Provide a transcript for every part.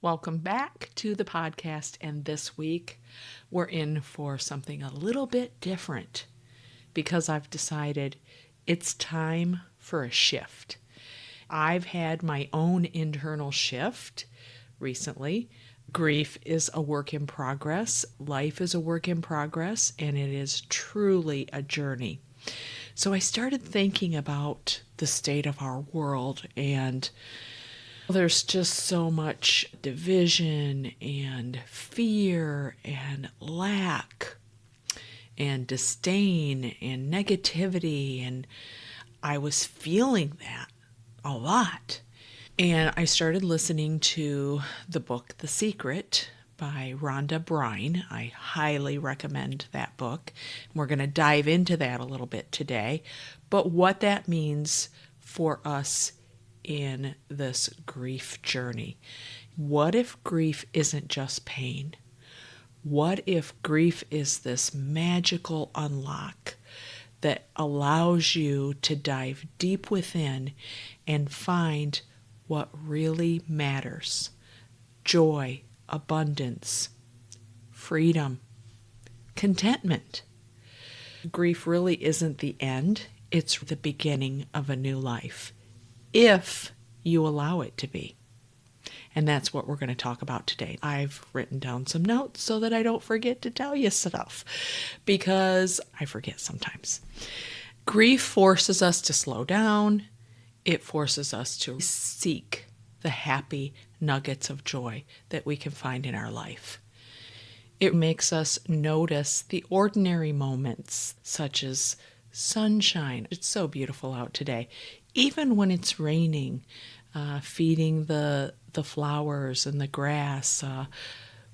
Welcome back to the podcast, and this week we're in for something a little bit different because I've decided it's time for a shift. I've had my own internal shift recently. Grief is a work in progress, life is a work in progress, and it is truly a journey. So I started thinking about the state of our world, and there's just so much division and fear and lack and disdain and negativity. And I was feeling that a lot. And I started listening to the book, The Secret by Rhonda Byrne. I highly recommend that book. We're going to dive into that a little bit today. But what that means for us in this grief journey. What if grief isn't just pain? What if grief is this magical unlock that allows you to dive deep within and find what really matters? Joy, abundance, freedom, contentment. Grief really isn't the end, it's the beginning of a new life, if you allow it to be. And that's what we're going to talk about today. I've written down some notes so that I don't forget to tell you stuff, because I forget sometimes. Grief forces us to slow down. It forces us to seek the happy nuggets of joy that we can find in our life. It makes us notice the ordinary moments, such as sunshine. It's so beautiful out today. Even when it's raining, feeding the flowers and the grass.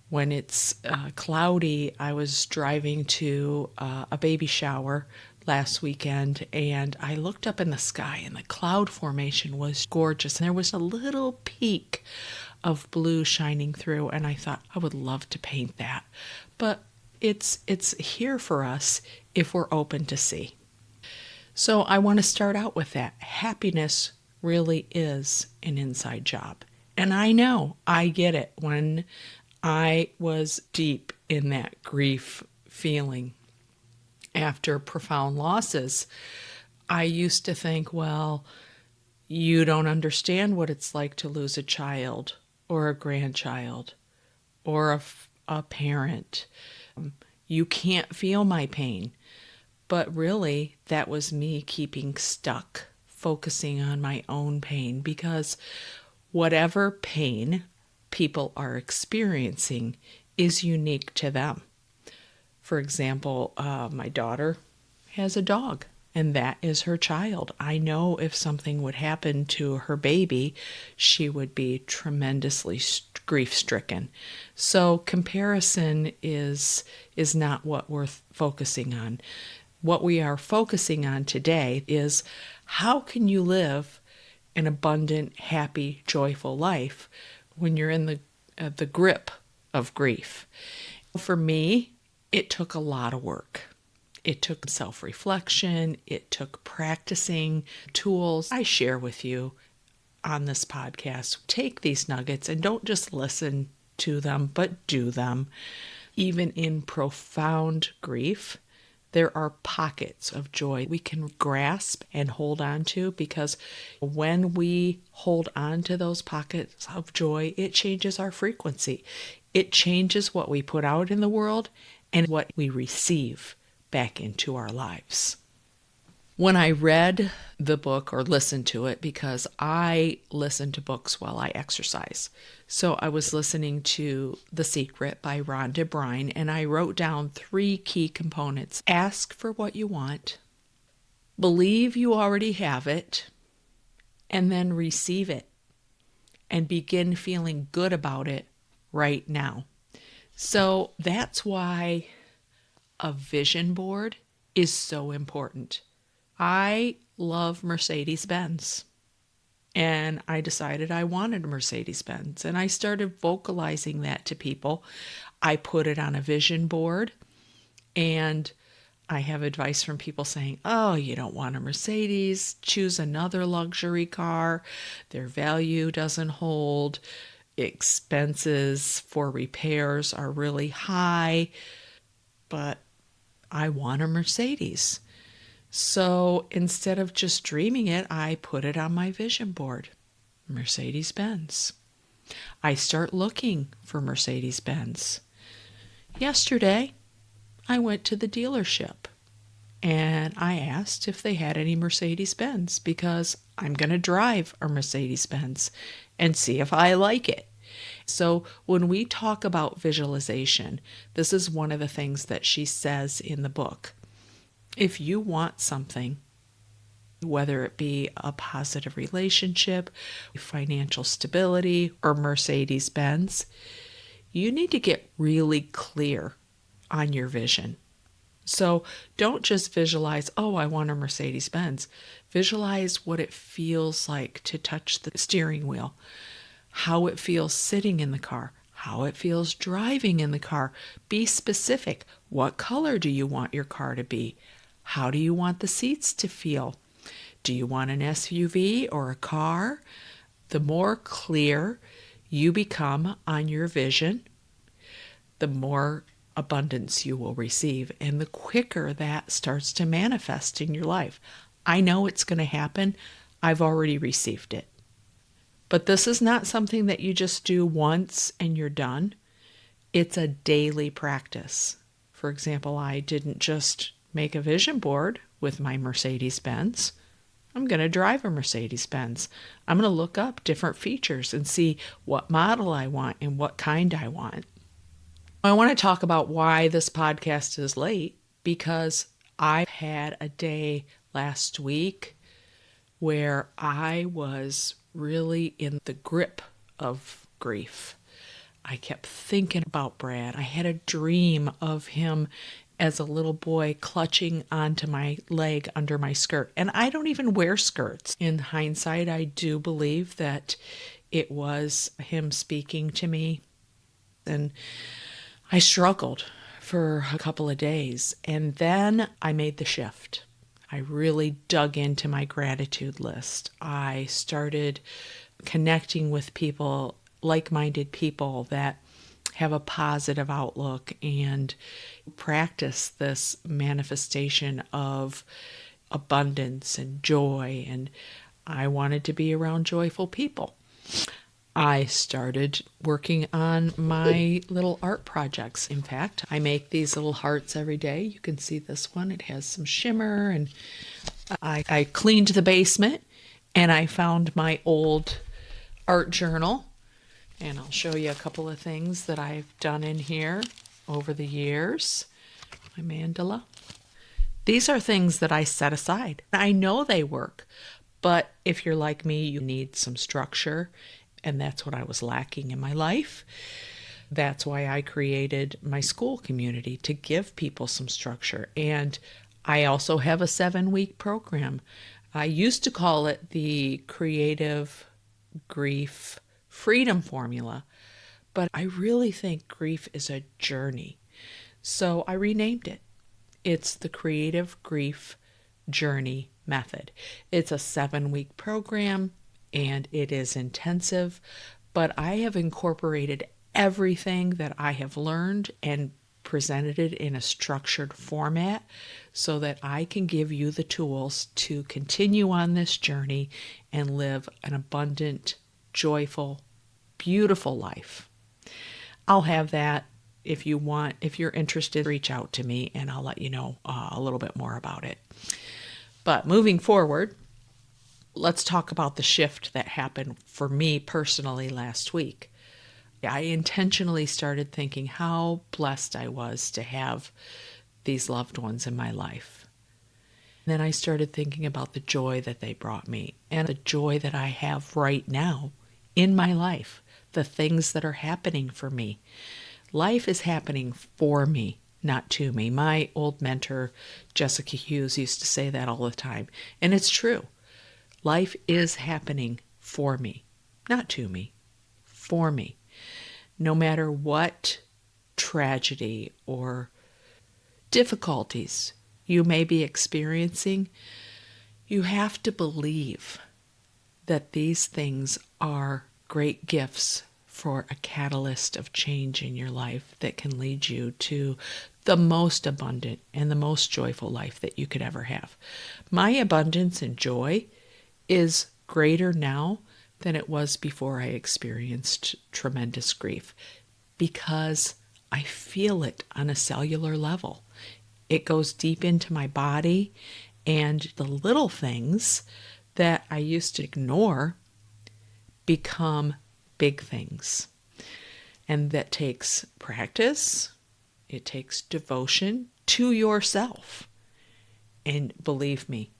When it's cloudy, I was driving to a baby shower last weekend, and I looked up in the sky, and the cloud formation was gorgeous. And there was a little peak of blue shining through, and I thought, I would love to paint that. But it's here for us if we're open to see. So I want to start out with that. Happiness really is an inside job. And I know, I get it. When I was deep in that grief feeling after profound losses, I used to think, well, you don't understand what it's like to lose a child or a grandchild or a parent. You can't feel my pain. But really, that was me keeping stuck, focusing on my own pain, because whatever pain people are experiencing is unique to them. For example, my daughter has a dog, and that is her child. I know if something would happen to her baby, she would be tremendously grief-stricken. So comparison is not what we're focusing on. What we are focusing on today is, how can you live an abundant, happy, joyful life when you're in the grip of grief? For me, it took a lot of work. It took self-reflection. It took practicing tools I share with you on this podcast. Take these nuggets and don't just listen to them, but do them. Even in profound grief, there are pockets of joy we can grasp and hold on to, because when we hold on to those pockets of joy, it changes our frequency. It changes what we put out in the world and what we receive back into our lives. When I read the book, or listened to it, because I listen to books while I exercise. So I was listening to The Secret by Rhonda Byrne, and I wrote down 3 key components. Ask for what you want, believe you already have it, and then receive it and begin feeling good about it right now. So that's why a vision board is so important. I love Mercedes-Benz, and I decided I wanted a Mercedes-Benz, and I started vocalizing that to people. I put it on a vision board, and I have advice from people saying, oh, you don't want a Mercedes, choose another luxury car, their value doesn't hold. expenses for repairs are really high, but I want a Mercedes. So instead of just dreaming it, I put it on my vision board, Mercedes-Benz. I start looking for Mercedes-Benz. Yesterday, I went to the dealership and I asked if they had any Mercedes-Benz because I'm going to drive a Mercedes-Benz and see if I like it. So when we talk about visualization, this is one of the things that she says in the book. If you want something, whether it be a positive relationship, financial stability, or Mercedes-Benz, you need to get really clear on your vision. So don't just visualize, oh, I want a Mercedes-Benz. Visualize what it feels like to touch the steering wheel, how it feels sitting in the car, how it feels driving in the car. Be specific. What color do you want your car to be? How do you want the seats to feel? Do you want an SUV or a car? The more clear you become on your vision, the more abundance you will receive, and the quicker that starts to manifest in your life. I know it's going to happen. I've already received it. But this is not something that you just do once and you're done. It's a daily practice. For example, I didn't just make a vision board with my Mercedes-Benz. I'm going to drive a Mercedes-Benz. I'm going to look up different features and see what model I want and what kind I want. I want to talk about why this podcast is late, because I had a day last week where I was really in the grip of grief. I kept thinking about Brad. I had a dream of him as a little boy clutching onto my leg under my skirt. And I don't even wear skirts. In hindsight, I do believe that it was him speaking to me. And I struggled for a couple of days. And then I made the shift. I really dug into my gratitude list. I started connecting with people, like-minded people that have a positive outlook and practice this manifestation of abundance and joy. And I wanted to be around joyful people. I started working on my little art projects. In fact, I make these little hearts every day. You can see this one. It has some shimmer. And I cleaned the basement and I found my old art journal. And I'll show you a couple of things that I've done in here over the years. My mandala. These are things that I set aside. I know they work, but if you're like me, you need some structure. And that's what I was lacking in my life. That's why I created my school community, to give people some structure. And I also have a 7-week program. I used to call it the Creative Grief Freedom Formula, but I really think grief is a journey. So I renamed it. It's the Creative Grief Journey Method. It's a 7-week program. And it is intensive, but I have incorporated everything that I have learned and presented it in a structured format so that I can give you the tools to continue on this journey and live an abundant, joyful, beautiful life. I'll have that. If you want, if you're interested, reach out to me and I'll let you know a little bit more about it. But moving forward, let's talk about the shift that happened for me personally last week. I intentionally started thinking how blessed I was to have these loved ones in my life. And then I started thinking about the joy that they brought me and the joy that I have right now in my life, the things that are happening for me. Life is happening for me, not to me. My old mentor, Jessica Hughes, used to say that all the time, and it's true. Life is happening for me, not to me, for me. No matter what tragedy or difficulties you may be experiencing, you have to believe that these things are great gifts for a catalyst of change in your life that can lead you to the most abundant and the most joyful life that you could ever have. My abundance and joy is greater now than it was before I experienced tremendous grief, because I feel it on a cellular level. It goes deep into my body, and the little things that I used to ignore become big things. And that takes practice. It takes devotion to yourself. And believe me,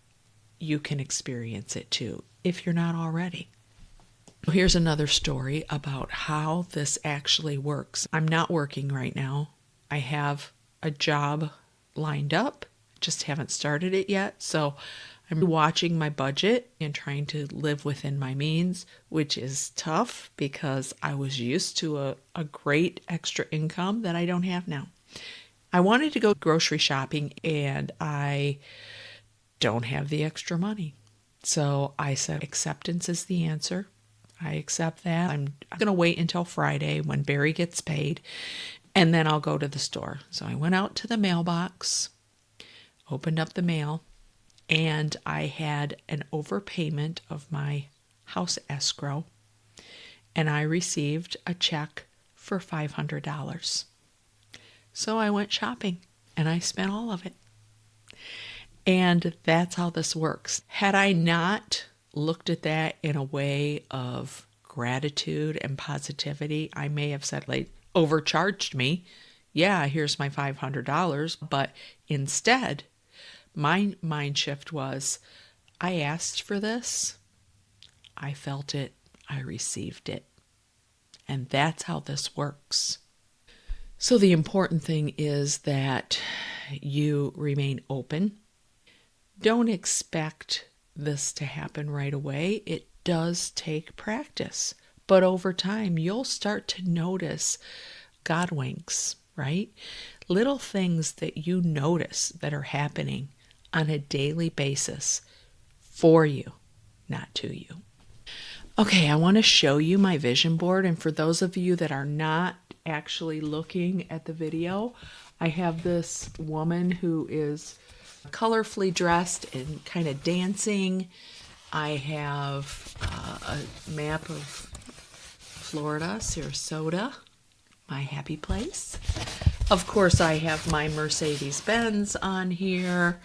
you can experience it too, if you're not already. Here's another story about how this actually works. I'm not working right now. I have a job lined up, just haven't started it yet. So I'm watching my budget and trying to live within my means, which is tough because I was used to a great extra income that I don't have now. I wanted to go grocery shopping and I don't have the extra money. So I said, acceptance is the answer. I accept that. I'm going to wait until Friday when Barry gets paid, and then I'll go to the store. So I went out to the mailbox, opened up the mail, and I had an overpayment of my house escrow, and I received a check for $500. So I went shopping, and I spent all of it. And that's how this works. Had I not looked at that in a way of gratitude and positivity, I may have said, like, overcharged me. Yeah, here's my $500. But instead, my mind shift was, I asked for this, I felt it, I received it. And that's how this works. So the important thing is that you remain open. Don't expect this to happen right away. It does take practice. But over time, you'll start to notice God winks, right? Little things that you notice that are happening on a daily basis for you, not to you. Okay, I want to show you my vision board. And for those of you that are not actually looking at the video, I have this woman who is colorfully dressed and kind of dancing. I have a map of Florida, Sarasota, my happy place. Of course, I have my Mercedes-Benz on here.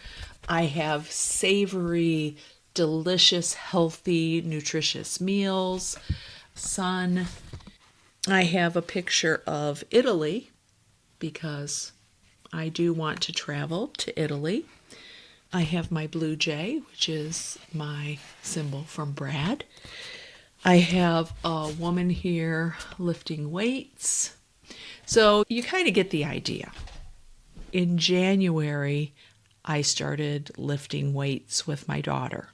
I have savory, delicious, healthy, nutritious meals. Sun. I have a picture of Italy because I do want to travel to Italy. I have my blue jay, which is my symbol from Brad. I have a woman here lifting weights. So you kind of get the idea. In January, I started lifting weights with my daughter.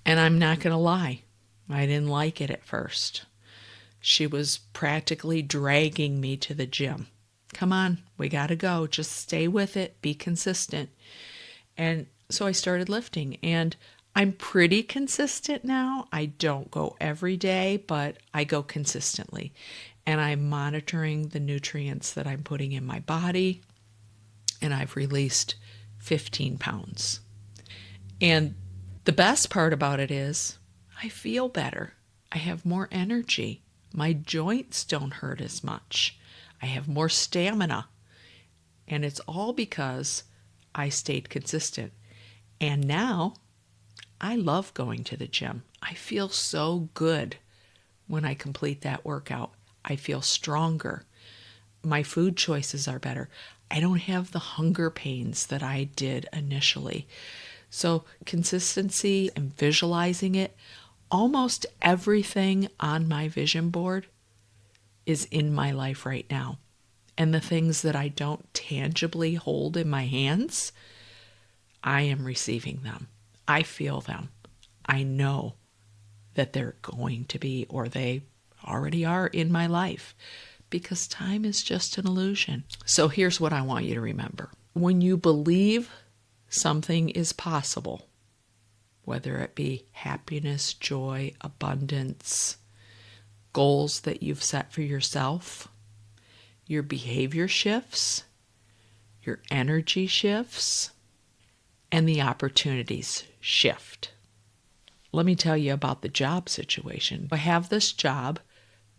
And I'm not going to lie, I didn't like it at first. She was practically dragging me to the gym. Come on, we got to go. Just stay with it. Be consistent. And so I started lifting, and I'm pretty consistent now. I don't go every day, but I go consistently. And I'm monitoring the nutrients that I'm putting in my body, and I've released 15 pounds. And the best part about it is I feel better. I have more energy. My joints don't hurt as much. I have more stamina. And it's all because I stayed consistent. And now I love going to the gym. I feel so good when I complete that workout. I feel stronger. My food choices are better. I don't have the hunger pains that I did initially. So consistency and visualizing it, almost everything on my vision board is in my life right now. And the things that I don't tangibly hold in my hands, I am receiving them. I feel them. I know that they're going to be, or they already are in my life, because time is just an illusion. So here's what I want you to remember. When you believe something is possible, whether it be happiness, joy, abundance, goals that you've set for yourself, your behavior shifts, your energy shifts, and the opportunities shift. Let me tell you about the job situation. I have this job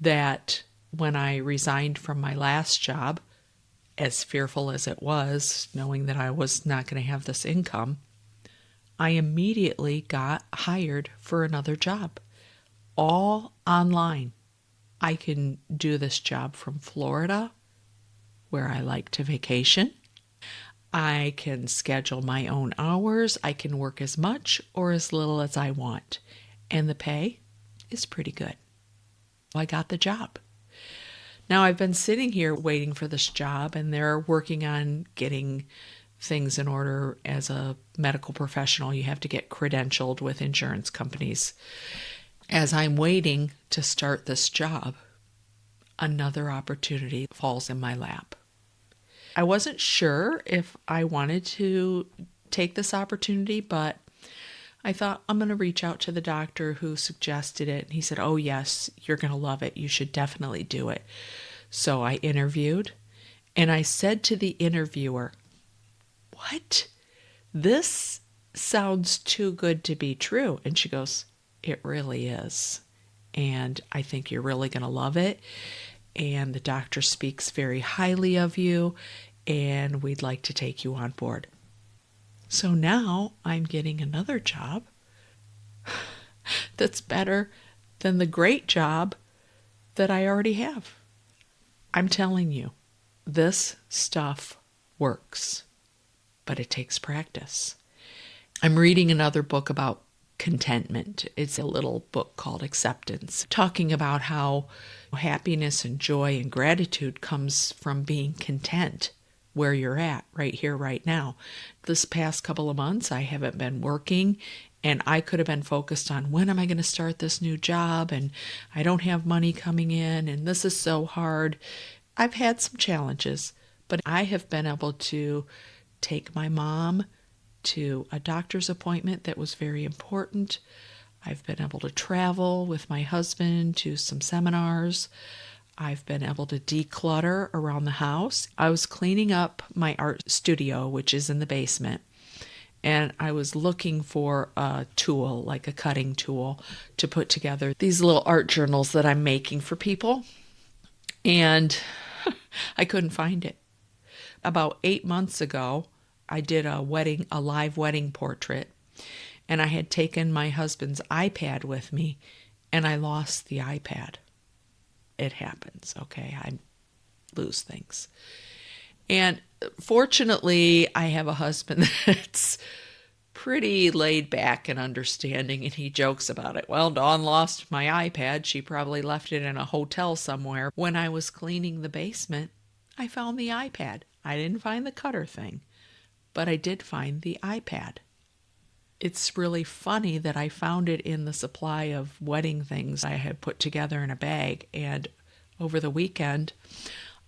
that when I resigned from my last job, as fearful as it was, knowing that I was not going to have this income, I immediately got hired for another job, all online. I can do this job from Florida, where I like to vacation. I can schedule my own hours. I can work as much or as little as I want. And the pay is pretty good. I got the job. Now I've been sitting here waiting for this job, and they're working on getting things in order. As a medical professional, you have to get credentialed with insurance companies. As I'm waiting to start this job, another opportunity falls in my lap. I wasn't sure if I wanted to take this opportunity, but I thought I'm going to reach out to the doctor who suggested it. And he said, "Oh yes, you're going to love it. You should definitely do it." So I interviewed, and I said to the interviewer, "What? This sounds too good to be true." And she goes, "It really is. And I think you're really going to love it. And the doctor speaks very highly of you, and we'd like to take you on board." So now I'm getting another job that's better than the great job that I already have. I'm telling you, this stuff works, but it takes practice. I'm reading another book about contentment. It's a little book called Acceptance, talking about how happiness and joy and gratitude comes from being content where you're at right here, right now. This past couple of months, I haven't been working, and I could have been focused on when am I going to start this new job, and I don't have money coming in, and this is so hard. I've had some challenges, but I have been able to take my mom to a doctor's appointment that was very important. I've been able to travel with my husband to some seminars. I've been able to declutter around the house. I was cleaning up my art studio, which is in the basement, and I was looking for a tool, like a cutting tool, to put together these little art journals that I'm making for people, and I couldn't find it. About 8 months ago, I did a live wedding portrait, and I had taken my husband's iPad with me, and I lost the iPad. It happens, okay? I lose things. And fortunately, I have a husband that's pretty laid back and understanding, and he jokes about it. "Well, Dawn lost my iPad. She probably left it in a hotel somewhere." When I was cleaning the basement, I found the iPad. I didn't find the cutter thing, but I did find the iPad. It's really funny that I found it in the supply of wedding things I had put together in a bag. And over the weekend,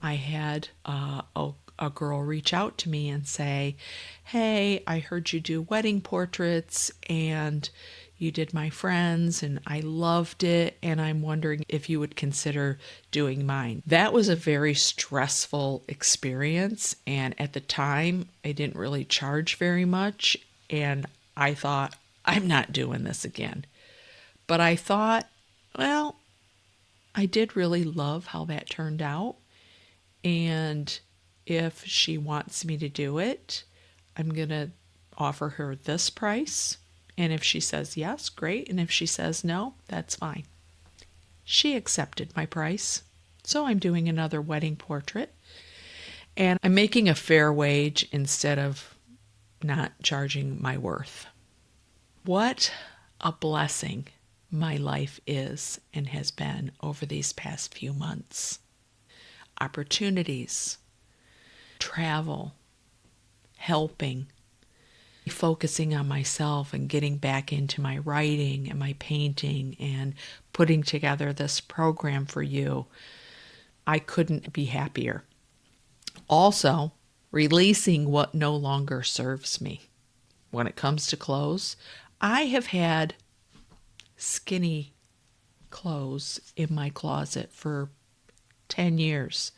I had a girl reach out to me and say, "Hey, I heard you do wedding portraits, and you did my friends, and I loved it, and I'm wondering if you would consider doing mine." That was a very stressful experience, and at the time, I didn't really charge very much, and I thought, I'm not doing this again. But I thought, well, I did really love how that turned out. And if she wants me to do it, I'm going to offer her this price. And if she says yes, great. And if she says no, that's fine. She accepted my price. So I'm doing another wedding portrait. And I'm making a fair wage instead of not charging my worth. What a blessing my life is and has been over these past few months. Opportunities, travel, helping, focusing on myself and getting back into my writing and my painting and putting together this program for you. I couldn't be happier. Also, releasing what no longer serves me. When it comes to clothes, I have had skinny clothes in my closet for 10 years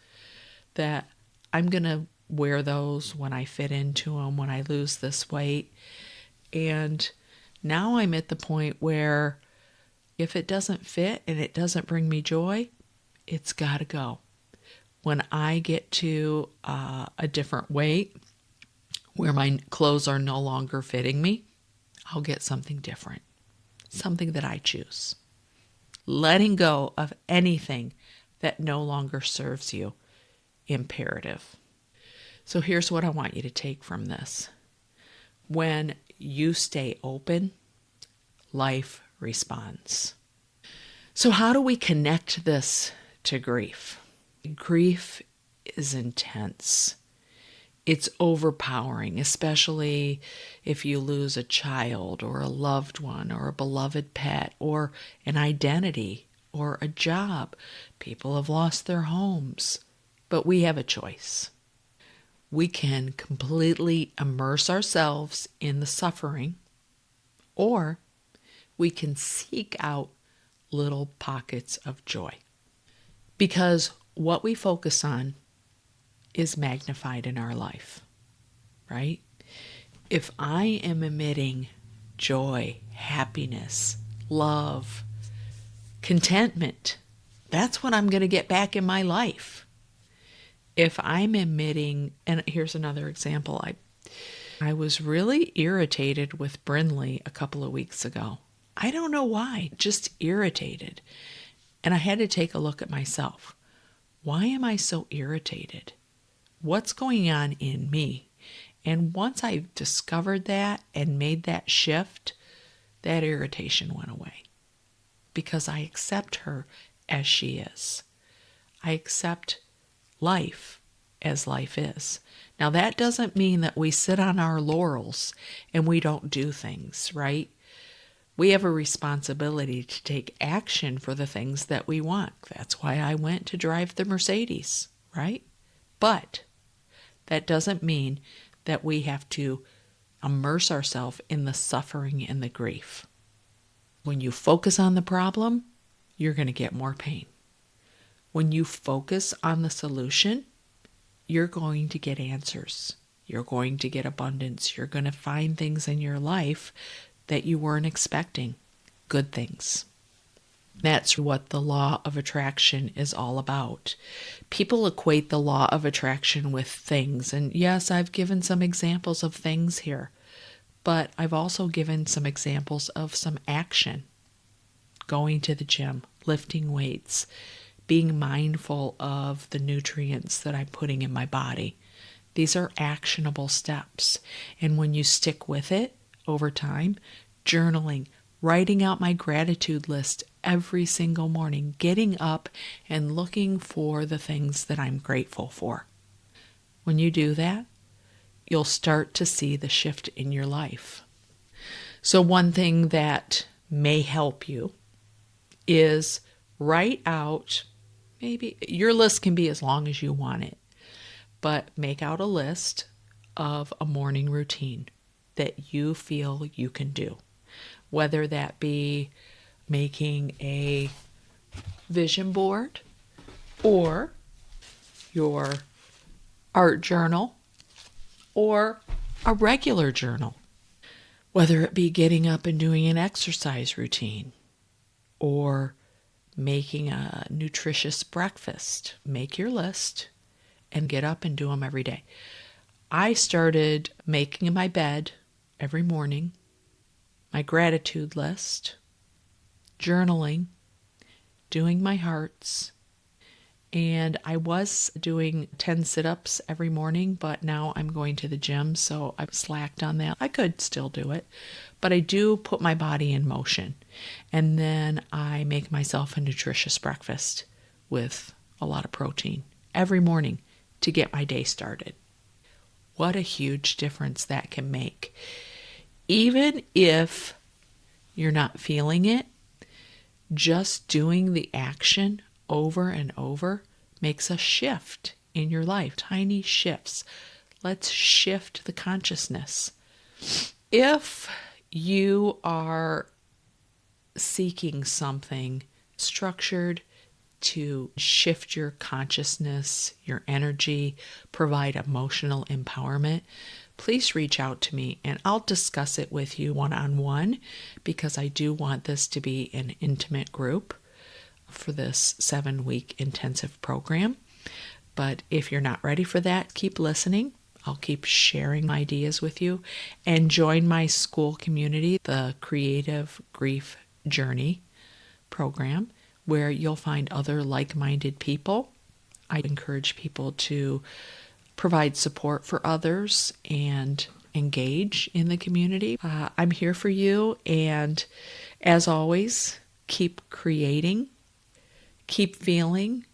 that I'm going to wear those when I fit into them, when I lose this weight. And now I'm at the point where if it doesn't fit and it doesn't bring me joy, it's got to go. When I get to a different weight where my clothes are no longer fitting me, I'll get something different, something that I choose. Letting go of anything that no longer serves you, imperative. So here's what I want you to take from this. When you stay open, life responds. So how do we connect this to grief? Grief is intense. It's overpowering, especially if you lose a child or a loved one or a beloved pet or an identity or a job. People have lost their homes, but we have a choice. We can completely immerse ourselves in the suffering, or we can seek out little pockets of joy. Because what we focus on is magnified in our life, right? If I am emitting joy, happiness, love, contentment, that's what I'm going to get back in my life. If I'm emitting, and here's another example, I was really irritated with Brinley a couple of weeks ago. I don't know why, just irritated. And I had to take a look at myself. Why am I so irritated? What's going on in me? And once I discovered that and made that shift, that irritation went away. Because I accept her as she is. I accept life as life is. Now that doesn't mean that we sit on our laurels and we don't do things, right? We have a responsibility to take action for the things that we want. That's why I went to drive the Mercedes, right? But that doesn't mean that we have to immerse ourselves in the suffering and the grief. When you focus on the problem, you're going to get more pain. When you focus on the solution, you're going to get answers. You're going to get abundance. You're going to find things in your life that you weren't expecting, good things. That's what the law of attraction is all about. People equate the law of attraction with things. And yes, I've given some examples of things here, but I've also given some examples of some action. Going to the gym, lifting weights, being mindful of the nutrients that I'm putting in my body. These are actionable steps. And when you stick with it over time, journaling, writing out my gratitude list every single morning, getting up and looking for the things that I'm grateful for. When you do that, you'll start to see the shift in your life. So one thing that may help you is write out, maybe your list can be as long as you want it, but make out a list of a morning routine that you feel you can do. Whether that be making a vision board or your art journal or a regular journal. Whether it be getting up and doing an exercise routine or making a nutritious breakfast. Make your list and get up and do them every day. I started making my bed every morning, my gratitude list, journaling, doing my hearts, and I was doing 10 sit-ups every morning, but now I'm going to the gym, so I've slacked on that. I could still do it, but I do put my body in motion. And then I make myself a nutritious breakfast with a lot of protein every morning to get my day started. What a huge difference that can make. Even if you're not feeling it, just doing the action over and over makes a shift in your life. Tiny shifts. Let's shift the consciousness. If you are seeking something structured to shift your consciousness, your energy, provide emotional empowerment, please reach out to me and I'll discuss it with you one-on-one, because I do want this to be an intimate group for this 7-week intensive program. But if you're not ready for that, keep listening. I'll keep sharing ideas with you, and join my school community, the Creative Grief Journey program, where you'll find other like-minded people. I encourage people to provide support for others and engage in the community. I'm here for you, and as always, keep creating, keep feeling,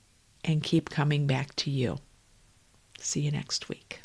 and keep coming back to you. See you next week.